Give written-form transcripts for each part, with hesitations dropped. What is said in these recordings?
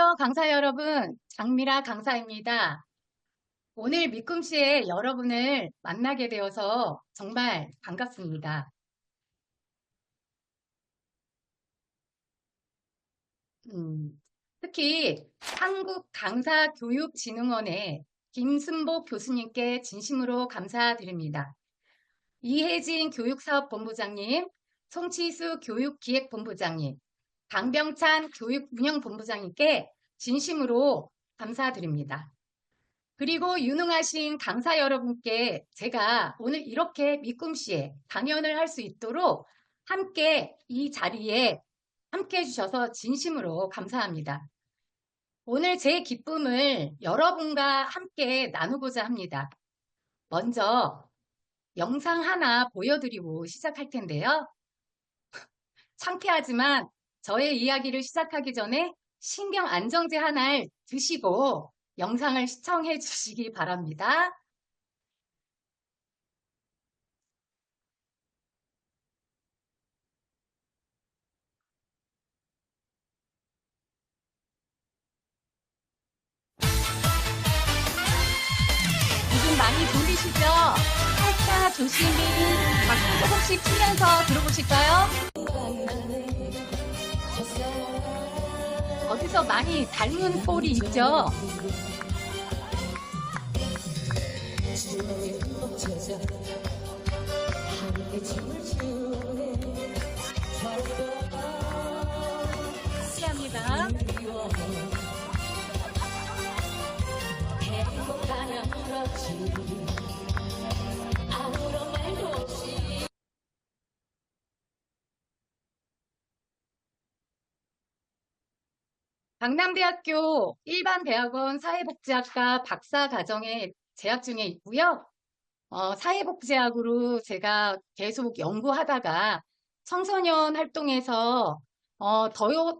안녕하세요, 강사 여러분. 장미라 강사입니다. 오늘 미꿈씨에 여러분을 만나게 되어서 정말 반갑습니다. 특히 한국강사교육진흥원의 김순복 교수님께 진심으로 감사드립니다. 이혜진 교육사업본부장님, 송치수 교육기획본부장님, 강병찬 교육운영본부장님께 진심으로 감사드립니다. 그리고 유능하신 강사 여러분께 제가 오늘 이렇게 미꿈씨에 강연을 할 수 있도록 함께 이 자리에 함께 해주셔서 진심으로 감사합니다. 오늘 제 기쁨을 여러분과 함께 나누고자 합니다. 먼저 영상 하나 보여드리고 시작할 텐데요. 창피하지만 저의 이야기를 시작하기 전에 신경 안정제 하나를 드시고 영상을 시청해 주시기 바랍니다. 지금 많이 졸리시죠? 살짝 조심히 조금씩 치면서 들어보실까요? 어디서 많이 닮은 꼴이 있죠? 감사합니다. 강남대학교 일반대학원 사회복지학과 박사과정에 재학 중에 있고요. 사회복지학으로 제가 계속 연구하다가 청소년 활동에서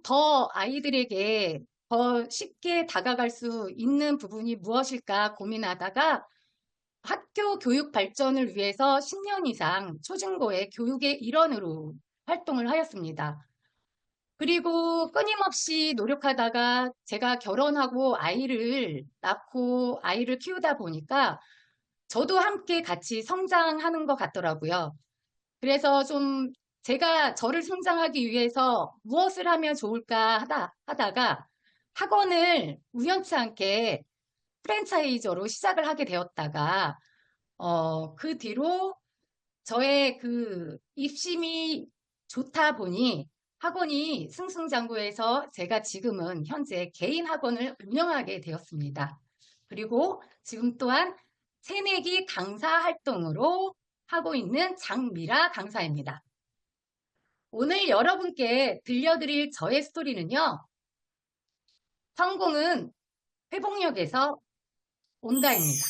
더 아이들에게 더 쉽게 다가갈 수 있는 부분이 무엇일까 고민하다가 학교 교육 발전을 위해서 10년 이상 초중고의 교육의 일원으로 활동을 하였습니다. 그리고 끊임없이 노력하다가 제가 결혼하고 아이를 낳고 아이를 키우다 보니까 저도 함께 같이 성장하는 것 같더라고요. 그래서 좀 제가 저를 성장하기 위해서 무엇을 하면 좋을까 하다가 학원을 우연치 않게 프랜차이저로 시작을 하게 되었다가 그 뒤로 저의 그 입심이 좋다 보니 학원이 승승장구해서 제가 지금은 현재 개인 학원을 운영하게 되었습니다. 그리고 지금 또한 새내기 강사 활동으로 하고 있는 장미라 강사입니다. 오늘 여러분께 들려드릴 저의 스토리는요. 성공은 회복력에서 온다입니다.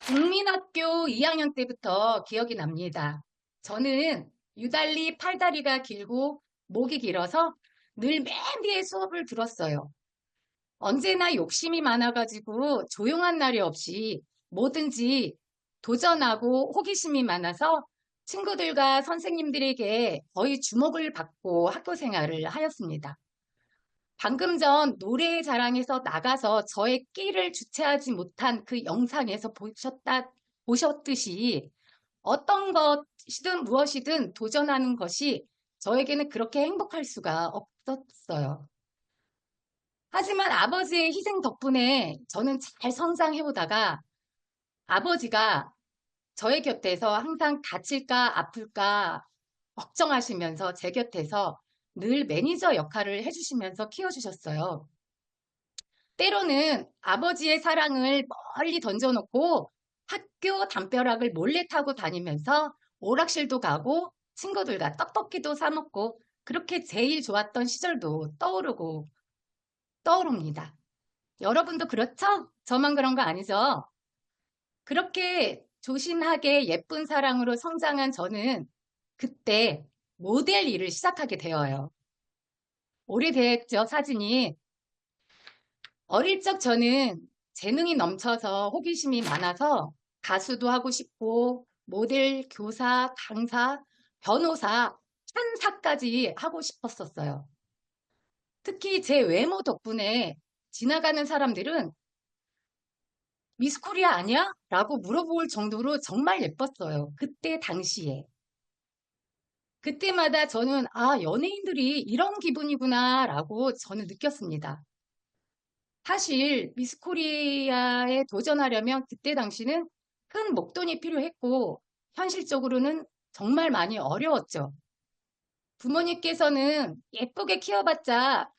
국민학교 2학년 때부터 기억이 납니다. 저는 유달리 팔다리가 길고 목이 길어서 늘 맨 뒤에 수업을 들었어요. 언제나 욕심이 많아가지고 조용한 날이 없이 뭐든지 도전하고 호기심이 많아서 친구들과 선생님들에게 거의 주목을 받고 학교 생활을 하였습니다. 방금 전 노래의 자랑에서 나가서 저의 끼를 주체하지 못한 그 영상에서 보셨듯이 어떤 것이든 무엇이든 도전하는 것이 저에게는 그렇게 행복할 수가 없었어요. 하지만 아버지의 희생 덕분에 저는 잘 성장해오다가 아버지가 저의 곁에서 항상 다칠까 아플까 걱정하시면서 제 곁에서 늘 매니저 역할을 해주시면서 키워주셨어요. 때로는 아버지의 사랑을 멀리 던져놓고 학교 담벼락을 몰래 타고 다니면서 오락실도 가고 친구들과 떡볶이도 사 먹고 그렇게 제일 좋았던 시절도 떠오릅니다. 여러분도 그렇죠? 저만 그런 거 아니죠? 그렇게 조신하게 예쁜 사랑으로 성장한 저는 그때 모델 일을 시작하게 되어요. 오래됐죠, 사진이. 어릴 적 저는 재능이 넘쳐서 호기심이 많아서 가수도 하고 싶고 모델, 교사, 강사, 변호사 판사까지 하고 싶었었어요. 특히 제 외모 덕분에 지나가는 사람들은 미스 코리아 아니야? 라고 물어볼 정도로 정말 예뻤어요. 그때 당시에. 그때마다 저는 아, 연예인들이 이런 기분이구나 라고 저는 느꼈습니다. 사실 미스 코리아에 도전하려면 그때 당시는 큰 목돈이 필요했고 현실적으로는 정말 많이 어려웠죠. 부모님께서는 예쁘게 키워봤자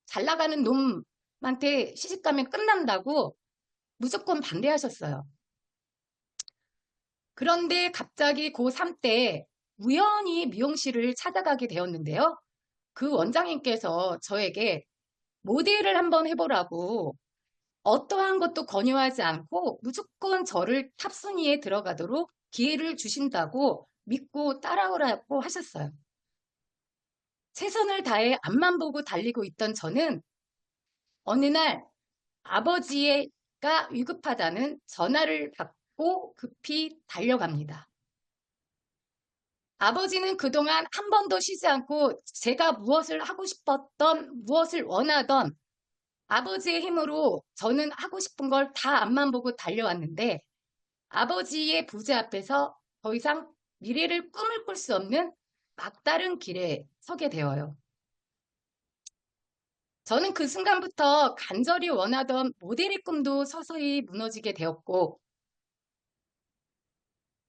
잘 나가는 놈한테 시집가면 끝난다고 무조건 반대하셨어요. 그런데 갑자기 고3 때 우연히 미용실을 찾아가게 되었는데요. 그 원장님께서 저에게 모델을 한번 해보라고 어떠한 것도 권유하지 않고 무조건 저를 탑순위에 들어가도록 기회를 주신다고 믿고 따라오라고 하셨어요. 최선을 다해 앞만 보고 달리고 있던 저는 어느 날 아버지가 위급하다는 전화를 받고 급히 달려갑니다. 아버지는 그동안 한 번도 쉬지 않고 제가 무엇을 하고 싶었던, 무엇을 원하던 아버지의 힘으로 저는 하고 싶은 걸 다 앞만 보고 달려왔는데 아버지의 부재 앞에서 더 이상 미래를 꿈을 꿀 수 없는 막다른 길에 서게 되어요. 저는 그 순간부터 간절히 원하던 모델의 꿈도 서서히 무너지게 되었고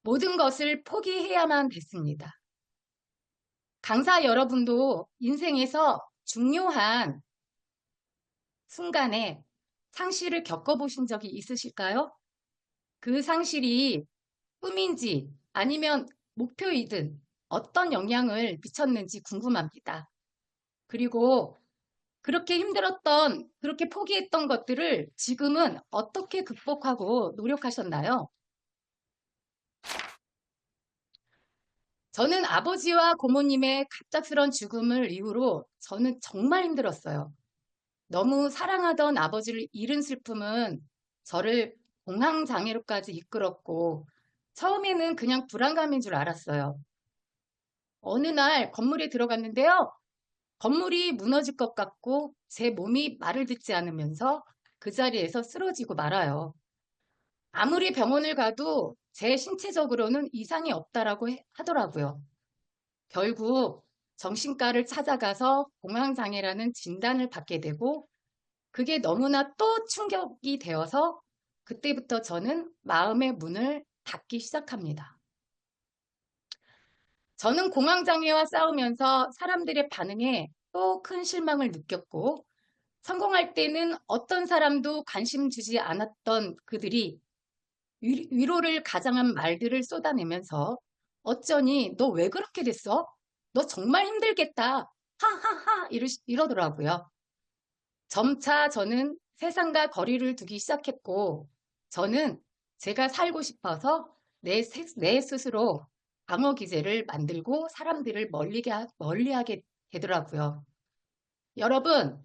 모든 것을 포기해야만 됐습니다. 강사 여러분도 인생에서 중요한 순간에 상실을 겪어보신 적이 있으실까요? 그 상실이 꿈인지 아니면 목표이든 어떤 영향을 미쳤는지 궁금합니다. 그리고 그렇게 힘들었던, 그렇게 포기했던 것들을 지금은 어떻게 극복하고 노력하셨나요? 저는 아버지와 고모님의 갑작스런 죽음을 이후로 저는 정말 힘들었어요. 너무 사랑하던 아버지를 잃은 슬픔은 저를 공황장애로까지 이끌었고 처음에는 그냥 불안감인 줄 알았어요. 어느 날 건물에 들어갔는데요. 건물이 무너질 것 같고 제 몸이 말을 듣지 않으면서 그 자리에서 쓰러지고 말아요. 아무리 병원을 가도 제 신체적으로는 이상이 없다라고 하더라고요. 결국 정신과를 찾아가서 공황장애라는 진단을 받게 되고 그게 너무나 또 충격이 되어서 그때부터 저는 마음의 문을 닫기 시작합니다. 저는 공황장애와 싸우면서 사람들의 반응에 또 큰 실망을 느꼈고 성공할 때는 어떤 사람도 관심 주지 않았던 그들이 위로를 가장한 말들을 쏟아내면서 어쩌니 너 왜 그렇게 됐어? 너 정말 힘들겠다. 하하하 이러더라고요. 점차 저는 세상과 거리를 두기 시작했고 저는 제가 살고 싶어서 내 스스로 방어 기제를 만들고 사람들을 멀리하게 되더라고요. 여러분,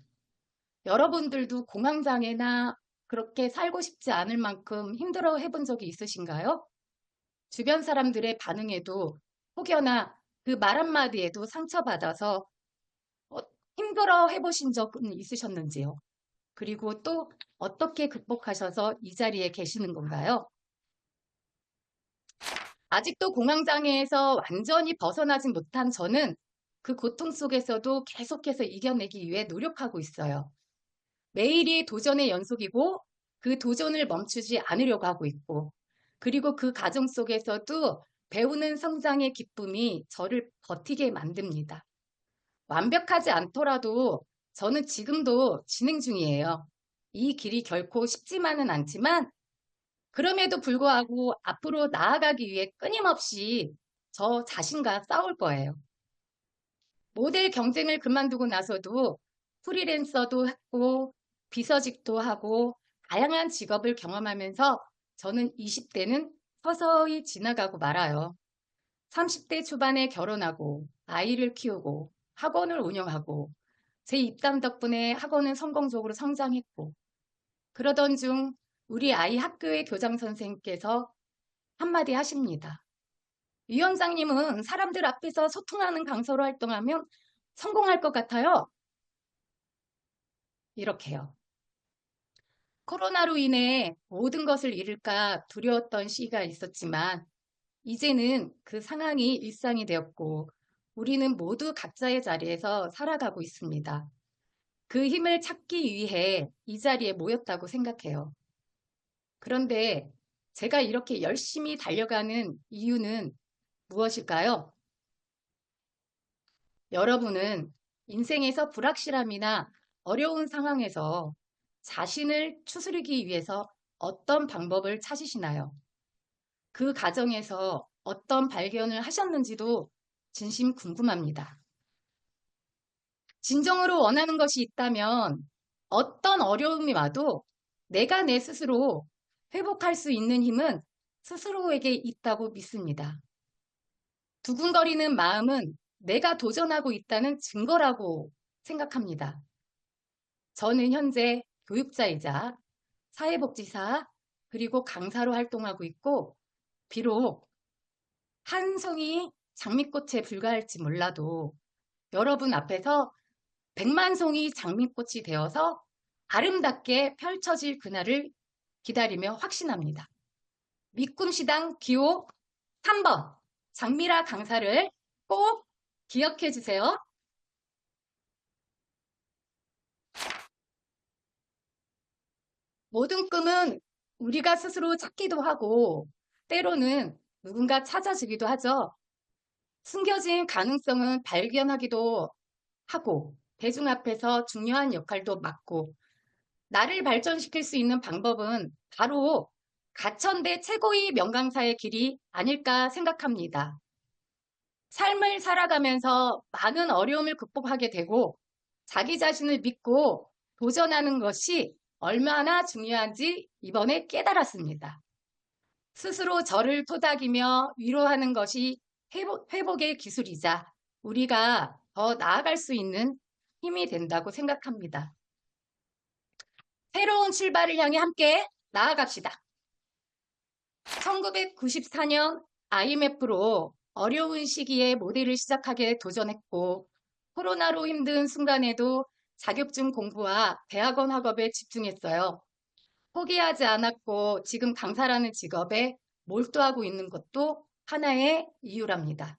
여러분들도 공황장애나 그렇게 살고 싶지 않을 만큼 힘들어 해본 적이 있으신가요? 주변 사람들의 반응에도 혹여나 그 말 한마디에도 상처받아서 어, 힘들어 해보신 적은 있으셨는지요? 그리고 또 어떻게 극복하셔서 이 자리에 계시는 건가요? 아직도 공황장애에서 완전히 벗어나지 못한 저는 그 고통 속에서도 계속해서 이겨내기 위해 노력하고 있어요. 매일이 도전의 연속이고 그 도전을 멈추지 않으려고 하고 있고 그리고 그 과정 속에서도 배우는 성장의 기쁨이 저를 버티게 만듭니다. 완벽하지 않더라도 저는 지금도 진행 중이에요. 이 길이 결코 쉽지만은 않지만 그럼에도 불구하고 앞으로 나아가기 위해 끊임없이 저 자신과 싸울 거예요. 모델 경쟁을 그만두고 나서도 프리랜서도 했고 비서직도 하고 다양한 직업을 경험하면서 저는 20대는 서서히 지나가고 말아요. 30대 초반에 결혼하고 아이를 키우고 학원을 운영하고 제 입담 덕분에 학원은 성공적으로 성장했고 그러던 중 우리 아이 학교의 교장 선생님께서 한마디 하십니다. 위원장님은 사람들 앞에서 소통하는 강사로 활동하면 성공할 것 같아요. 이렇게요. 코로나로 인해 모든 것을 잃을까 두려웠던 시기가 있었지만 이제는 그 상황이 일상이 되었고 우리는 모두 각자의 자리에서 살아가고 있습니다. 그 힘을 찾기 위해 이 자리에 모였다고 생각해요. 그런데 제가 이렇게 열심히 달려가는 이유는 무엇일까요? 여러분은 인생에서 불확실함이나 어려운 상황에서 자신을 추스르기 위해서 어떤 방법을 찾으시나요? 그 과정에서 어떤 발견을 하셨는지도 진심 궁금합니다. 진정으로 원하는 것이 있다면 어떤 어려움이 와도 내가 내 스스로 회복할 수 있는 힘은 스스로에게 있다고 믿습니다. 두근거리는 마음은 내가 도전하고 있다는 증거라고 생각합니다. 저는 현재 교육자이자 사회복지사 그리고 강사로 활동하고 있고 비록 한 송이 장미꽃에 불과할지 몰라도 여러분 앞에서 100만 송이 장미꽃이 되어서 아름답게 펼쳐질 그날을 기다리며 확신합니다. 미꿈시당 기호 3번 장미라 강사를 꼭 기억해 주세요. 모든 꿈은 우리가 스스로 찾기도 하고 때로는 누군가 찾아주기도 하죠. 숨겨진 가능성은 발견하기도 하고 대중 앞에서 중요한 역할도 맡고 나를 발전시킬 수 있는 방법은 바로 가천대 최고의 명강사의 길이 아닐까 생각합니다. 삶을 살아가면서 많은 어려움을 극복하게 되고 자기 자신을 믿고 도전하는 것이 얼마나 중요한지 이번에 깨달았습니다. 스스로 저를 토닥이며 위로하는 것이 회복의 기술이자 우리가 더 나아갈 수 있는 힘이 된다고 생각합니다. 새로운 출발을 향해 함께 나아갑시다. 1994년 IMF로 어려운 시기에 모델을 시작하게 도전했고 코로나로 힘든 순간에도 자격증 공부와 대학원 학업에 집중했어요. 포기하지 않았고 지금 강사라는 직업에 몰두하고 있는 것도 하나의 이유랍니다.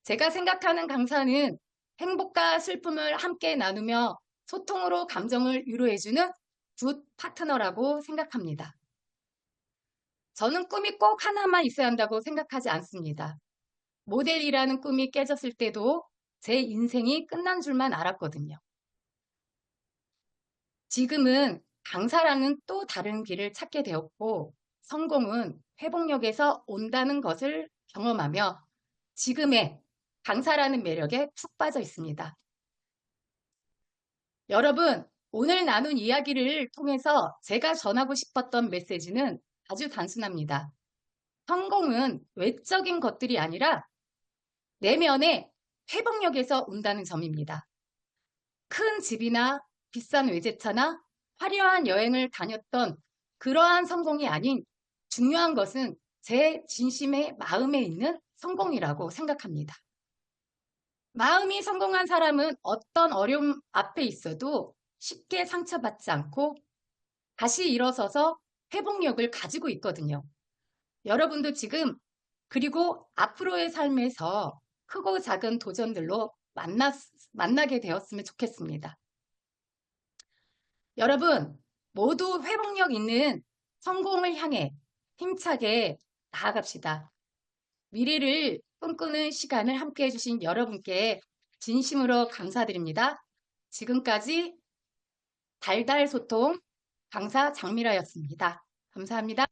제가 생각하는 강사는 행복과 슬픔을 함께 나누며 소통으로 감정을 위로해주는 굿 파트너라고 생각합니다. 저는 꿈이 꼭 하나만 있어야 한다고 생각하지 않습니다. 모델이라는 꿈이 깨졌을 때도 제 인생이 끝난 줄만 알았거든요. 지금은 강사라는 또 다른 길을 찾게 되었고 성공은 회복력에서 온다는 것을 경험하며 지금의 강사라는 매력에 푹 빠져 있습니다. 여러분, 오늘 나눈 이야기를 통해서 제가 전하고 싶었던 메시지는 아주 단순합니다. 성공은 외적인 것들이 아니라 내면의 회복력에서 온다는 점입니다. 큰 집이나 비싼 외제차나 화려한 여행을 다녔던 그러한 성공이 아닌 중요한 것은 제 진심의 마음에 있는 성공이라고 생각합니다. 마음이 성공한 사람은 어떤 어려움 앞에 있어도 쉽게 상처받지 않고 다시 일어서서 회복력을 가지고 있거든요. 여러분도 지금 그리고 앞으로의 삶에서 크고 작은 도전들로 만나게 되었으면 좋겠습니다. 여러분 모두 회복력 있는 성공을 향해 힘차게 나아갑시다. 미래를 꿈꾸는 시간을 함께 해주신 여러분께 진심으로 감사드립니다. 지금까지 달달소통 강사 장미라였습니다. 감사합니다.